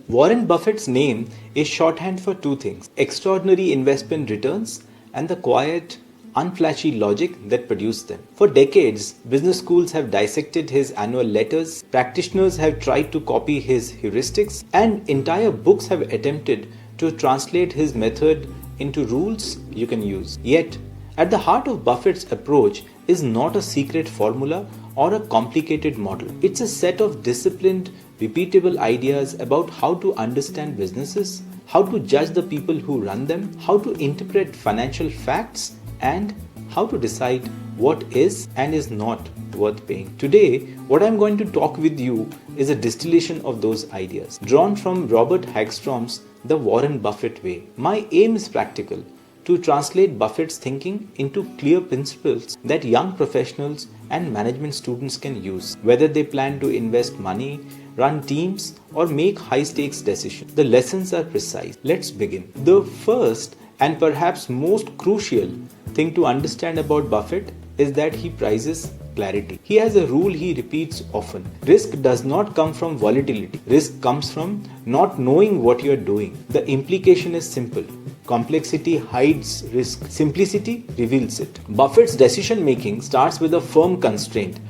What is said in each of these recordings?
Warren Buffett's name is shorthand for two things: extraordinary investment returns and the quiet, unflashy logic that produced them. For decades, business schools have dissected his annual letters, practitioners have tried to copy his heuristics, and entire books have attempted to translate his method into rules you can use. Yet, at the heart of Buffett's approach is not a secret formula or a complicated model. It's a set of disciplined, repeatable ideas about how to understand businesses, how to judge the people who run them, how to interpret financial facts, and how to decide what is and is not worth paying. Today, what I'm going to talk with you is a distillation of those ideas, drawn from Robert Hagstrom's The Warren Buffett Way. My aim is practical: to translate Buffett's thinking into clear principles that young professionals and management students can use, whether they plan to invest money, run teams, or make high-stakes decisions. The lessons are precise. Let's begin. The first and perhaps most crucial thing to understand about Buffett is that he prizes clarity. He has a rule he repeats often: risk does not come from volatility. Risk comes from not knowing what you are doing. The implication is simple: complexity hides risk, simplicity reveals it. Buffett's decision making starts with a firm constraint: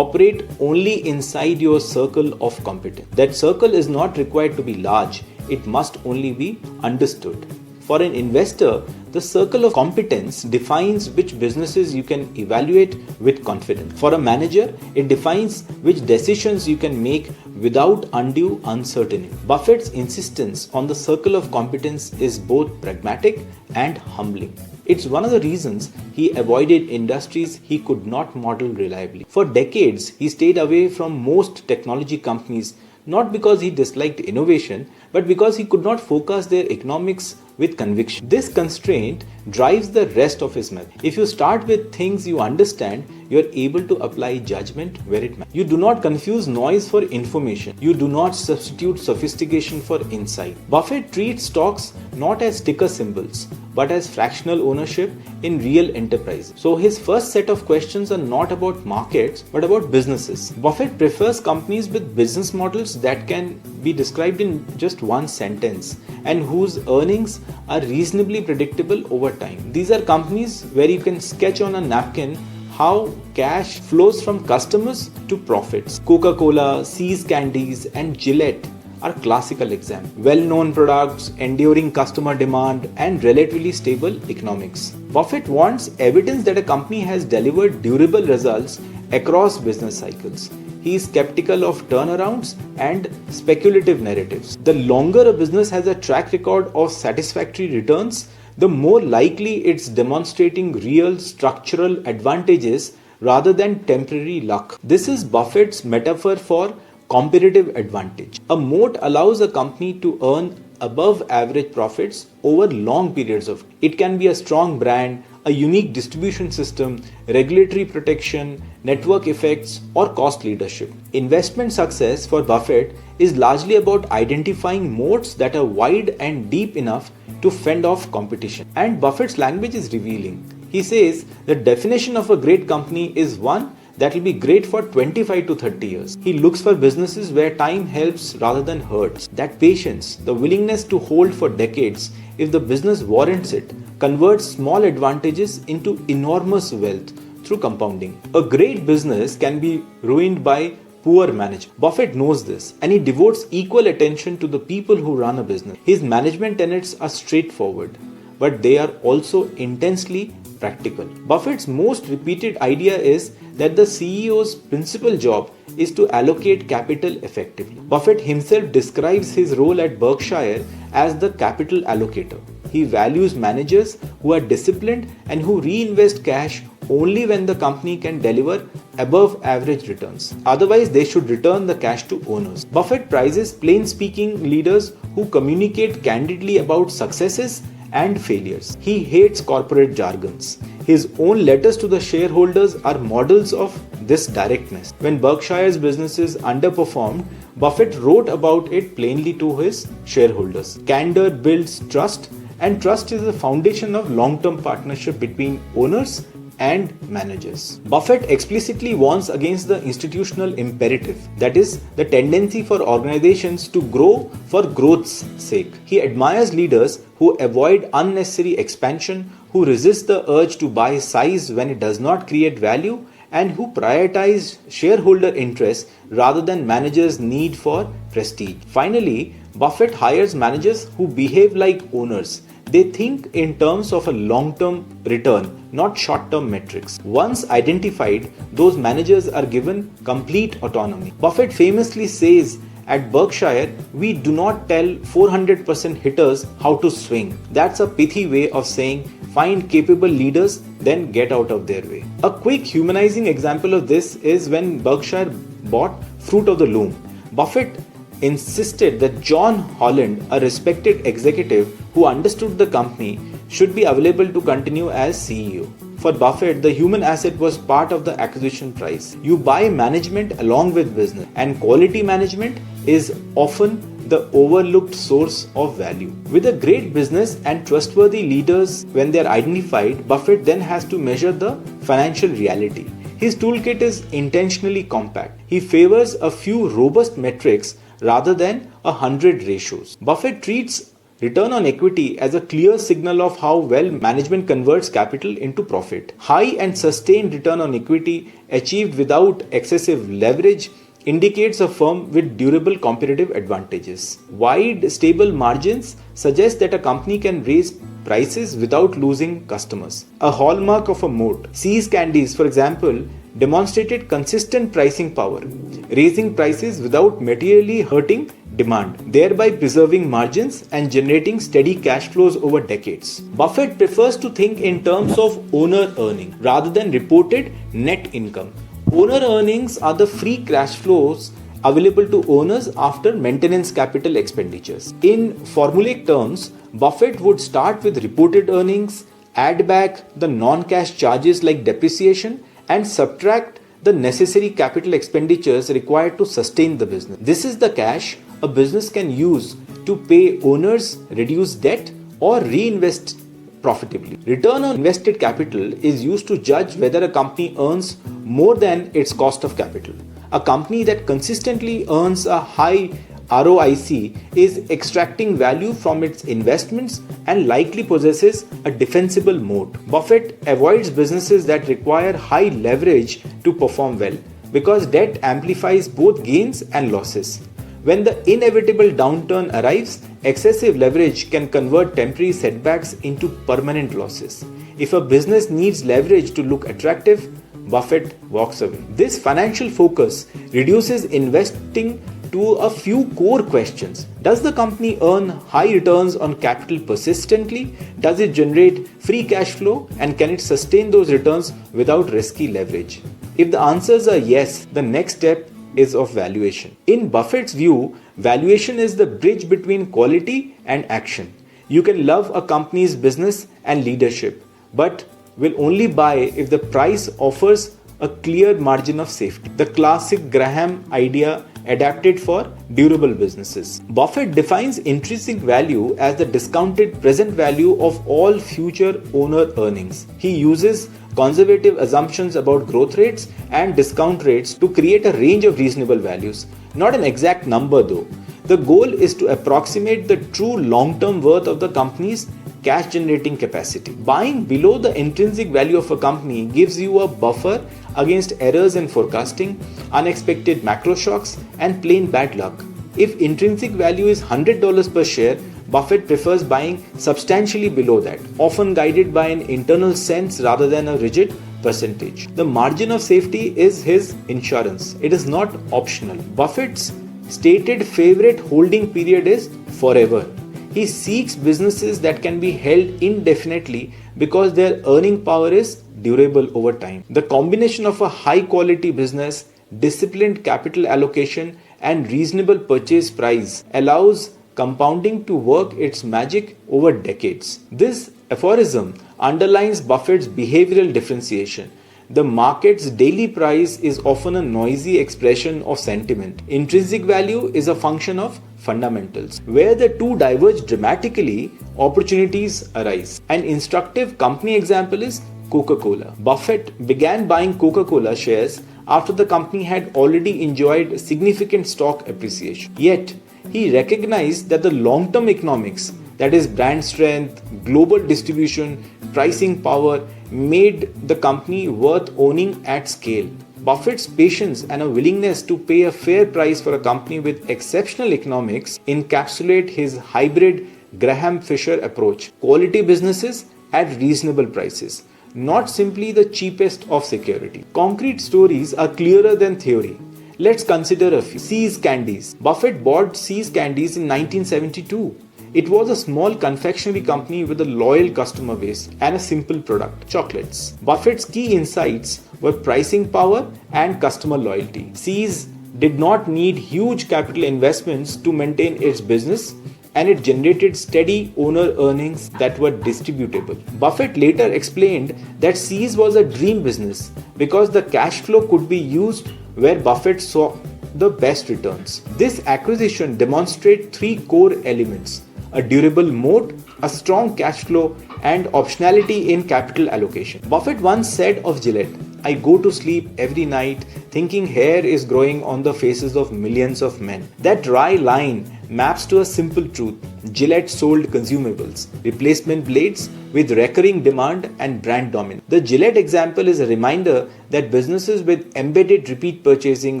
operate only inside your circle of competence. That circle is not required to be large, it must only be understood. For an investor, the circle of competence defines which businesses you can evaluate with confidence. For a manager, it defines which decisions you can make without undue uncertainty. Buffett's insistence on the circle of competence is both pragmatic and humbling. It's one of the reasons he avoided industries he could not model reliably. For decades, he stayed away from most technology companies, not because he disliked innovation, but because he could not focus their economics with conviction. This constraint drives the rest of his method. If you start with things you understand, you are able to apply judgment where it matters. You do not confuse noise for information. You do not substitute sophistication for insight. Buffett treats stocks not as sticker symbols, but as fractional ownership in real enterprises. So his first set of questions are not about markets, but about businesses. Buffett prefers companies with business models that can be described in just one sentence and whose earnings are reasonably predictable over time. These are companies where you can sketch on a napkin how cash flows from customers to profits. Coca-Cola, See's Candies, and Gillette are classical examples. Well-known products, enduring customer demand, and relatively stable economics. Buffett wants evidence that a company has delivered durable results across business cycles. He is skeptical of turnarounds and speculative narratives. The longer a business has a track record of satisfactory returns, the more likely it's demonstrating real structural advantages rather than temporary luck. This is Buffett's metaphor for competitive advantage. A moat allows a company to earn above average profits over long periods of time. It can be a strong brand, a unique distribution system, regulatory protection, network effects, or cost leadership. Investment success for Buffett is largely about identifying moats that are wide and deep enough to fend off competition. And Buffett's language is revealing. He says the definition of a great company is one that will be great for 25 to 30 years. He looks for businesses where time helps rather than hurts. That patience, the willingness to hold for decades if the business warrants it, converts small advantages into enormous wealth through compounding. A great business can be ruined by poor management. Buffett knows this, and he devotes equal attention to the people who run a business. His management tenets are straightforward, but they are also intensely practical. Buffett's most repeated idea is that the CEO's principal job is to allocate capital effectively. Buffett himself describes his role at Berkshire as the capital allocator. He values managers who are disciplined and who reinvest cash only when the company can deliver above average returns. Otherwise, they should return the cash to owners. Buffett prizes plain-speaking leaders who communicate candidly about successes and failures. He hates corporate jargons. His own letters to the shareholders are models of this directness. When Berkshire's businesses underperformed, Buffett wrote about it plainly to his shareholders. Candor builds trust, and trust is the foundation of long-term partnership between owners and managers. Buffett explicitly warns against the institutional imperative, that is, the tendency for organizations to grow for growth's sake. He admires leaders who avoid unnecessary expansion, who resist the urge to buy size when it does not create value, and who prioritize shareholder interests rather than managers' need for prestige. Finally, Buffett hires managers who behave like owners. They think in terms of a long-term return, not short-term metrics. Once identified, those managers are given complete autonomy. Buffett famously says, "At Berkshire, we do not tell 400% hitters how to swing." That's a pithy way of saying find capable leaders, then get out of their way. A quick humanizing example of this is when Berkshire bought Fruit of the Loom. Buffett insisted that John Holland, a respected executive who understood the company, should be available to continue as CEO. For Buffett, the human asset was part of the acquisition price. You buy management along with business, and quality management is often the overlooked source of value. With a great business and trustworthy leaders, when they are identified, Buffett then has to measure the financial reality. His toolkit is intentionally compact. He favors a few robust metrics rather than 100 ratios. Buffett treats return on equity as a clear signal of how well management converts capital into profit. High and sustained return on equity achieved without excessive leverage indicates a firm with durable competitive advantages. Wide, stable margins suggest that a company can raise prices without losing customers, a hallmark of a moat. See's Candies, for example, demonstrated consistent pricing power, raising prices without materially hurting demand, thereby preserving margins and generating steady cash flows over decades. Buffett prefers to think in terms of owner earning rather than reported net income. Owner earnings are the free cash flows available to owners after maintenance capital expenditures. In formulaic terms, Buffett would start with reported earnings, add back the non-cash charges like depreciation, and subtract the necessary capital expenditures required to sustain the business. This is the cash a business can use to pay owners, reduce debt, or reinvest profitably. Return on invested capital is used to judge whether a company earns more than its cost of capital. A company that consistently earns a high ROIC is extracting value from its investments and likely possesses a defensible moat. Buffett avoids businesses that require high leverage to perform well because debt amplifies both gains and losses. When the inevitable downturn arrives, excessive leverage can convert temporary setbacks into permanent losses. If a business needs leverage to look attractive, Buffett walks away. This financial focus reduces investing to a few core questions. Does the company earn high returns on capital persistently? Does it generate free cash flow? And can it sustain those returns without risky leverage? If the answers are yes, the next step is of valuation. In Buffett's view, valuation is the bridge between quality and action. You can love a company's business and leadership, but will only buy if the price offers a clear margin of safety. The classic Graham idea adapted for durable businesses. Buffett defines intrinsic value as the discounted present value of all future owner earnings. He uses conservative assumptions about growth rates and discount rates to create a range of reasonable values. Not an exact number though. The goal is to approximate the true long-term worth of the company's cash generating capacity. Buying below the intrinsic value of a company gives you a buffer against errors in forecasting, unexpected macro shocks, and plain bad luck. If intrinsic value is $100 per share, Buffett prefers buying substantially below that, often guided by an internal sense rather than a rigid percentage. The margin of safety is his insurance. It is not optional. Buffett's stated favorite holding period is forever. He seeks businesses that can be held indefinitely because their earning power is durable over time. The combination of a high quality business, disciplined capital allocation, and reasonable purchase price allows compounding to work its magic over decades. This aphorism underlines Buffett's behavioral differentiation. The market's daily price is often a noisy expression of sentiment. Intrinsic value is a function of fundamentals. Where the two diverge dramatically, opportunities arise. An instructive company example is Coca-Cola. Buffett began buying Coca-Cola shares after the company had already enjoyed significant stock appreciation. Yet, he recognized that the long-term economics, that is brand strength, global distribution, pricing power, made the company worth owning at scale. Buffett's patience and a willingness to pay a fair price for a company with exceptional economics encapsulate his hybrid Graham-Fisher approach. Quality businesses at reasonable prices, not simply the cheapest of security. Concrete stories are clearer than theory. Let's consider a few. See's Candies. Buffett bought See's Candies in 1972. It was a small confectionery company with a loyal customer base and a simple product, chocolates. Buffett's key insights were pricing power and customer loyalty. See's did not need huge capital investments to maintain its business, and it generated steady owner earnings that were distributable. Buffett later explained that See's was a dream business because the cash flow could be used where Buffett saw the best returns. This acquisition demonstrates three core elements: a durable moat, a strong cash flow, and optionality in capital allocation. Buffett once said of Gillette, "I go to sleep every night thinking hair is growing on the faces of millions of men." That dry line maps to a simple truth. Gillette sold consumables, replacement blades with recurring demand and brand dominance. The Gillette example is a reminder that businesses with embedded repeat purchasing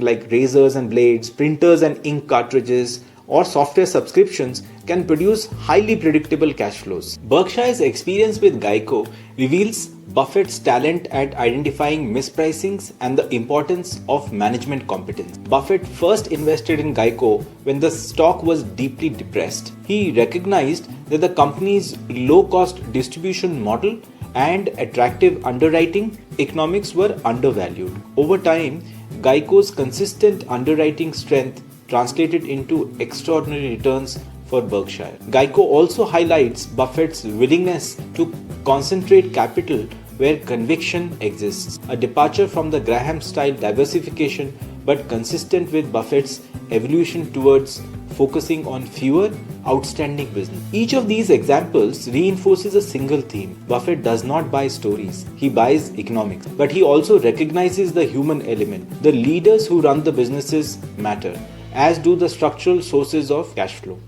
like razors and blades, printers and ink cartridges, or software subscriptions can produce highly predictable cash flows. Berkshire's experience with Geico reveals Buffett's talent at identifying mispricings and the importance of management competence. Buffett first invested in Geico when the stock was deeply depressed. He recognized that the company's low-cost distribution model and attractive underwriting economics were undervalued. Over time, Geico's consistent underwriting strength translated into extraordinary returns for Berkshire. Geico also highlights Buffett's willingness to concentrate capital where conviction exists, a departure from the Graham-style diversification but consistent with Buffett's evolution towards focusing on fewer outstanding business. Each of these examples reinforces a single theme. Buffett does not buy stories, he buys economics, but he also recognizes the human element. The leaders who run the businesses matter, as do the structural sources of cash flow.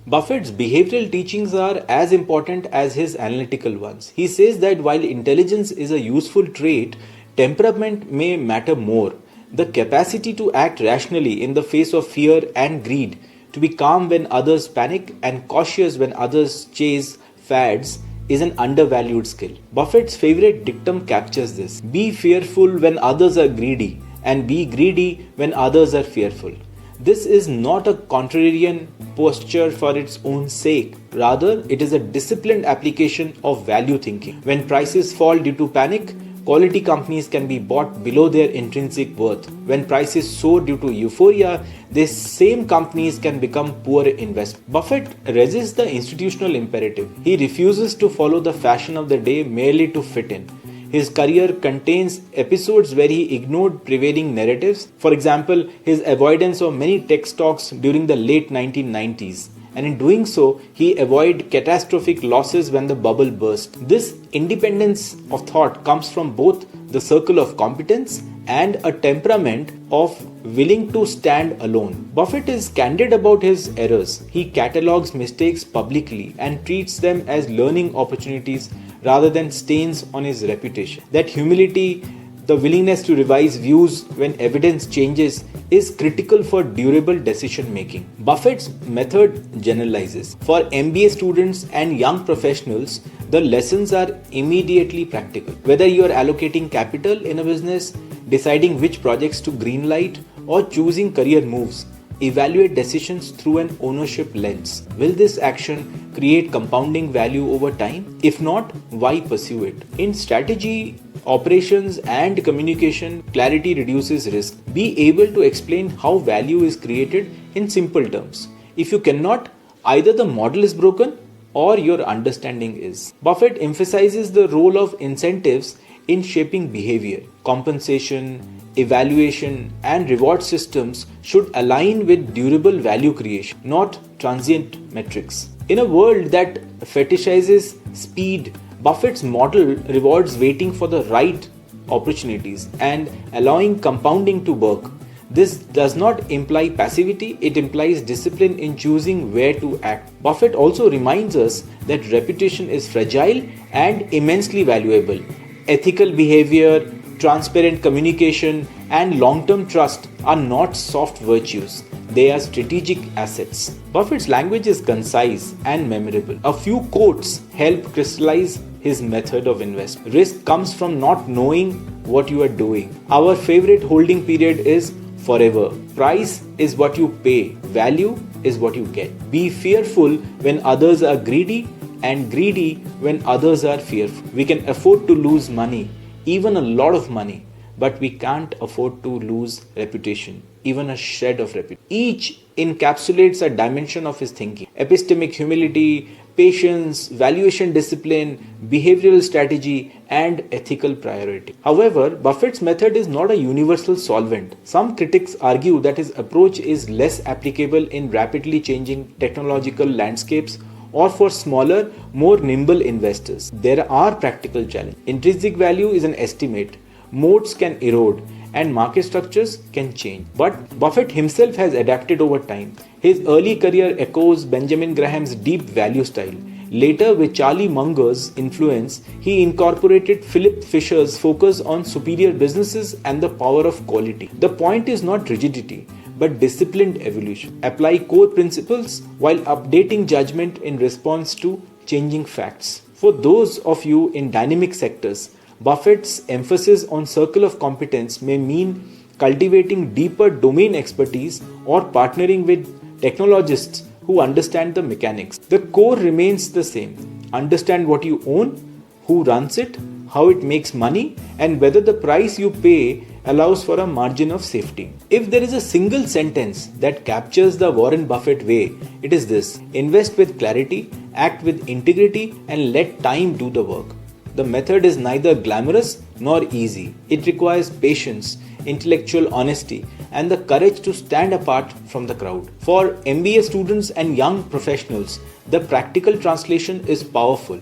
Buffett's behavioral teachings are as important as his analytical ones. He says that while intelligence is a useful trait, temperament may matter more. The capacity to act rationally in the face of fear and greed, to be calm when others panic and cautious when others chase fads, is an undervalued skill. Buffett's favorite dictum captures this: be fearful when others are greedy, and be greedy when others are fearful. This is not a contrarian posture for its own sake. Rather, it is a disciplined application of value thinking. When prices fall due to panic, quality companies can be bought below their intrinsic worth. When prices soar due to euphoria, these same companies can become poor investments. Buffett resists the institutional imperative. He refuses to follow the fashion of the day merely to fit in. His career contains episodes where he ignored prevailing narratives. For example, his avoidance of many tech stocks during the late 1990s. And in doing so, he avoided catastrophic losses when the bubble burst. This independence of thought comes from both the circle of competence and a temperament of willing to stand alone. Buffett is candid about his errors. He catalogs mistakes publicly and treats them as learning opportunities rather than stains on his reputation. That humility, the willingness to revise views when evidence changes, is critical for durable decision making. Buffett's method generalizes. For MBA students and young professionals, the lessons are immediately practical. Whether you are allocating capital in a business, deciding which projects to greenlight, or choosing career moves, evaluate decisions through an ownership lens. Will this action create compounding value over time? If not, why pursue it? In strategy, operations and communication, clarity reduces risk. Be able to explain how value is created in simple terms. If you cannot, either the model is broken or your understanding is. Buffett emphasizes the role of incentives in shaping behavior. Compensation, evaluation, and reward systems should align with durable value creation, not transient metrics. In a world that fetishizes speed Buffett's model rewards waiting for the right opportunities and allowing compounding to work. This does not imply passivity, it implies discipline in choosing where to act. Buffett also reminds us that reputation is fragile and immensely valuable. Ethical behavior, transparent communication, and long-term trust are not soft virtues. They are strategic assets. Buffett's language is concise and memorable. A few quotes help crystallize his method of investment. Risk comes from not knowing what you are doing. Our favorite holding period is forever. Price is what you pay. Value is what you get. Be fearful when others are greedy and greedy when others are fearful. We can afford to lose money, even a lot of money, but we can't afford to lose reputation, even a shred of reputation. Each encapsulates a dimension of his thinking: epistemic humility, patience, valuation discipline, behavioral strategy, and ethical priority. However, Buffett's method is not a universal solvent. Some critics argue that his approach is less applicable in rapidly changing technological landscapes or for smaller, more nimble investors. There are practical challenges. Intrinsic value is an estimate. Moats can erode and market structures can change. But Buffett himself has adapted over time. His early career echoes Benjamin Graham's deep value style. Later, with Charlie Munger's influence, he incorporated Philip Fisher's focus on superior businesses and the power of quality. The point is not rigidity, but disciplined evolution. Apply core principles while updating judgment in response to changing facts. For those of you in dynamic sectors, Buffett's emphasis on circle of competence may mean cultivating deeper domain expertise or partnering with technologists who understand the mechanics. The core remains the same. Understand what you own, who runs it, how it makes money, and whether the price you pay allows for a margin of safety. If there is a single sentence that captures the Warren Buffett way, it is this: invest with clarity, act with integrity, and let time do the work. The method is neither glamorous nor easy. It requires patience, intellectual honesty, and the courage to stand apart from the crowd. For MBA students and young professionals, the practical translation is powerful.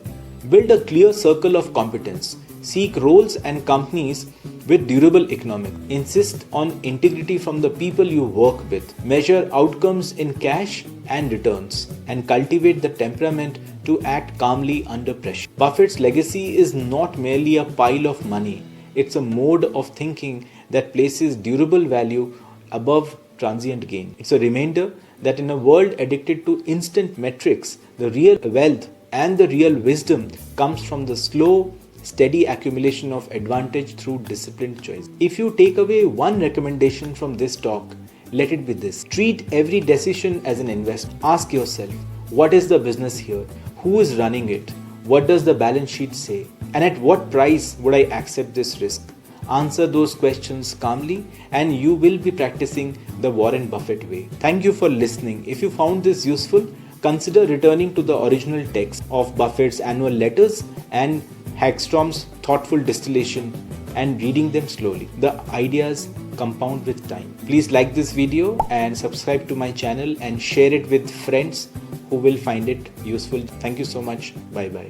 Build a clear circle of competence. Seek roles and companies with durable economics. Insist on integrity from the people you work with. Measure outcomes in cash and returns, and cultivate the temperament to act calmly under pressure. Buffett's legacy is not merely a pile of money. It's a mode of thinking that places durable value above transient gain. It's a reminder that in a world addicted to instant metrics, the real wealth and the real wisdom comes from the slow, steady accumulation of advantage through disciplined choice. If you take away one recommendation from this talk, let it be this: treat every decision as an investment. Ask yourself, what is the business here? Who is running it? What does the balance sheet say? And at what price would I accept this risk? Answer those questions calmly, and you will be practicing the Warren Buffett way. Thank you for listening. If you found this useful, consider returning to the original text of Buffett's annual letters and Hagstrom's thoughtful distillation and reading them slowly. The ideas compound with time. Please like this video and subscribe to my channel and share it with friends who will find it useful. Thank you so much. Bye bye.